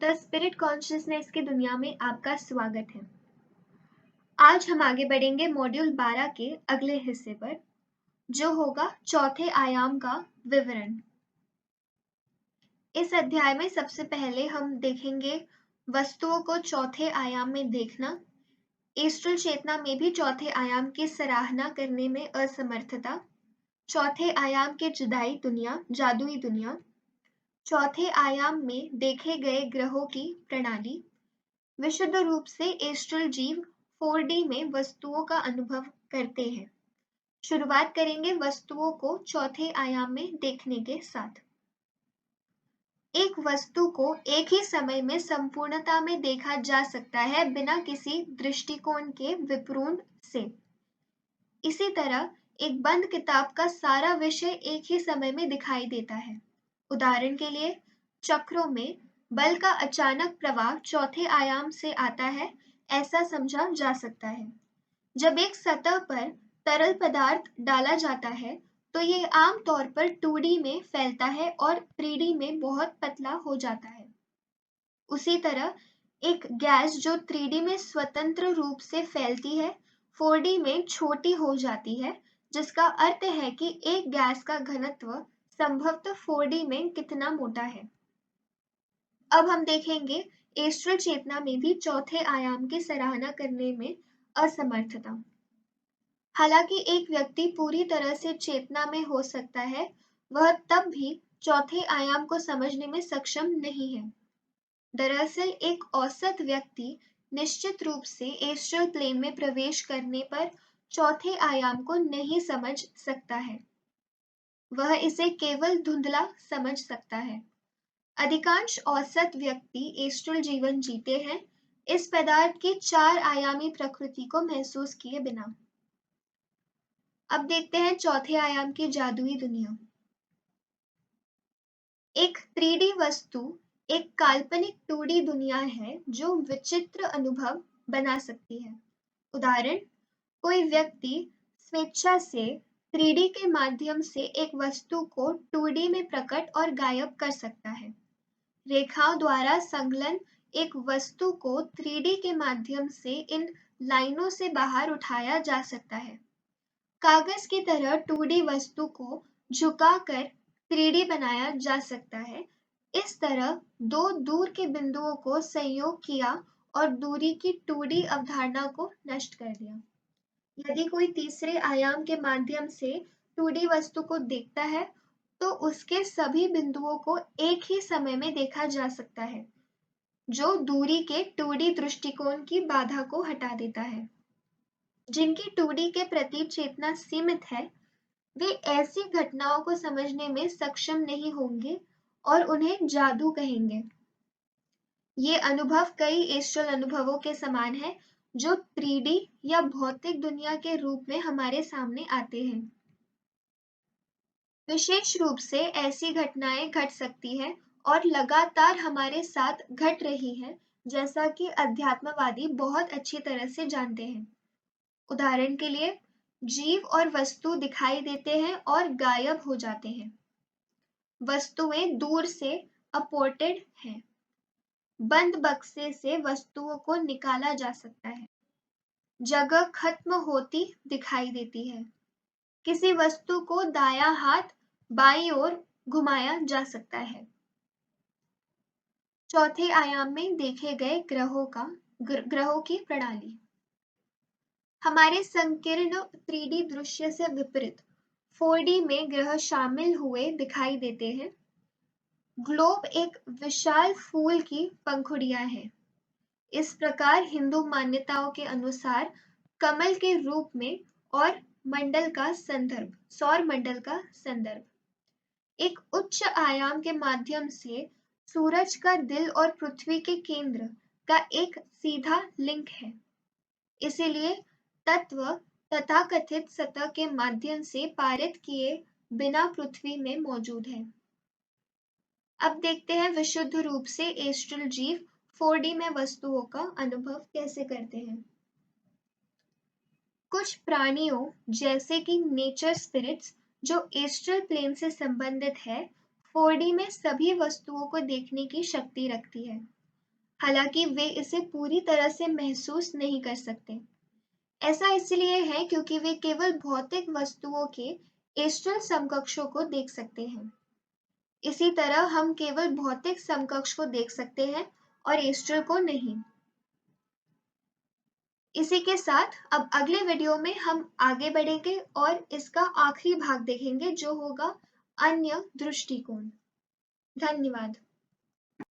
The spirit consciousness की दुनिया में आपका स्वागत है। आज हम आगे बढ़ेंगे मॉड्यूल 12 के अगले हिस्से पर, जो होगा चौथे आयाम का विवरण। इस अध्याय में सबसे पहले हम देखेंगे वस्तुओं को चौथे आयाम में देखना, एस्ट्रल चेतना में भी चौथे आयाम की सराहना करने में असमर्थता, चौथे आयाम की जुदाई दुनिया, जादुई दुनिया, चौथे आयाम में देखे गए ग्रहों की प्रणाली, विशुद्ध रूप से एस्ट्रल जीव 4D में वस्तुओं का अनुभव करते हैं। शुरुआत करेंगे वस्तुओं को चौथे आयाम में देखने के साथ। एक वस्तु को एक ही समय में संपूर्णता में देखा जा सकता है बिना किसी दृष्टिकोण के विप्रून से। इसी तरह एक बंद किताब का सारा विषय एक ही समय में दिखाई देता है। उदाहरण के लिए, चक्रों में बल का अचानक प्रवाह चौथे आयाम से आता है, ऐसा समझा जा सकता है। जब एक सतह पर तरल पदार्थ डाला जाता है तो ये आम तौर पर 2D में फैलता है और 3D में बहुत पतला हो जाता है। उसी तरह एक गैस जो 3D में स्वतंत्र रूप से फैलती है 4D में छोटी हो जाती है, जिसका अर्थ है कि एक गैस का घनत्व संभवतः 4D में कितना मोटा है। अब हम देखेंगे एस्ट्रल चेतना में भी चौथे आयाम की सराहना करने में असमर्थता। हालांकि एक व्यक्ति पूरी तरह से चेतना में हो सकता है, वह तब भी चौथे आयाम को समझने में सक्षम नहीं है। दरअसल एक औसत व्यक्ति निश्चित रूप से एस्ट्रल प्लेन में प्रवेश करने पर चौथे आयाम को नहीं समझ सकता है। वह इसे केवल धुंधला समझ सकता है। अधिकांश औसत व्यक्ति एस्ट्रल जीवन जीते हैं, इस पदार्थ की 4 आयामी प्रकृति को महसूस किए बिना। अब देखते हैं चौथे आयाम की जादुई दुनिया। एक 3D वस्तु एक काल्पनिक 2D दुनिया है जो विचित्र अनुभव बना सकती है। उदाहरण, कोई व्यक्ति स्वेच्छा से 3D के माध्यम से एक वस्तु को 2D में प्रकट और गायब कर सकता है। रेखाओं द्वारा संलग्न एक वस्तु को 3D के माध्यम से इन लाइनों से बाहर उठाया जा सकता है। कागज की तरह 2D वस्तु को झुकाकर 3D बनाया जा सकता है। इस तरह दो दूर के बिंदुओं को संयोग किया और दूरी की 2D अवधारणा को नष्ट कर दिया। यदि कोई तीसरे आयाम के माध्यम से 2D वस्तु को देखता है तो उसके सभी बिंदुओं को एक ही समय में देखा जा सकता है, जो दूरी के 2D दृष्टिकोण की बाधा को हटा देता है। जिनकी 2D के प्रति चेतना सीमित है, वे ऐसी घटनाओं को समझने में सक्षम नहीं होंगे और उन्हें जादू कहेंगे। ये अनुभव कई एस्ट्रल अनुभवों के समान है, जो 3D या भौतिक दुनिया के रूप में हमारे सामने आते हैं। विशेष रूप से ऐसी घटनाएं घट सकती हैं और लगातार हमारे साथ घट रही हैं, जैसा कि अध्यात्मवादी बहुत अच्छी तरह से जानते हैं। उदाहरण के लिए, जीव और वस्तु दिखाई देते हैं और गायब हो जाते हैं। वस्तुएं दूर से अपोर्टेड हैं। बंद बक्से से वस्तुओं को निकाला जा सकता है। जगह खत्म होती दिखाई देती है। किसी वस्तु को दायां हाथ बाईं ओर घुमाया जा सकता है। चौथे आयाम में देखे गए ग्रहों की प्रणाली। हमारे संकीर्ण 3D दृश्य से विपरीत 4D में ग्रह शामिल हुए दिखाई देते हैं। ग्लोब एक विशाल फूल की पंखुड़ियां है। इस प्रकार हिंदू मान्यताओं के अनुसार कमल के रूप में और सौर मंडल का संदर्भ। एक उच्च आयाम के माध्यम से सूरज का दिल और पृथ्वी के केंद्र का एक सीधा लिंक है। इसीलिए तत्व तथाकथित सतह के माध्यम से पारित किए बिना पृथ्वी में मौजूद है। अब देखते हैं विशुद्ध रूप से एस्ट्रल जीव 4D में वस्तुओं का अनुभव कैसे करते हैं। कुछ प्राणियों जैसे कि नेचर स्पिरिट्स जो एस्ट्रल प्लेन से संबंधित है, 4D में सभी वस्तुओं को देखने की शक्ति रखती है। हालांकि वे इसे पूरी तरह से महसूस नहीं कर सकते। ऐसा इसलिए है क्योंकि वे केवल भौतिक वस्तुओं के एस्ट्रल समकक्षों को देख सकते हैं। इसी तरह हम केवल भौतिक समकक्ष को देख सकते हैं और एस्ट्रल को नहीं। इसी के साथ अब अगले वीडियो में हम आगे बढ़ेंगे और इसका आखिरी भाग देखेंगे जो होगा अन्य दृष्टिकोण। धन्यवाद।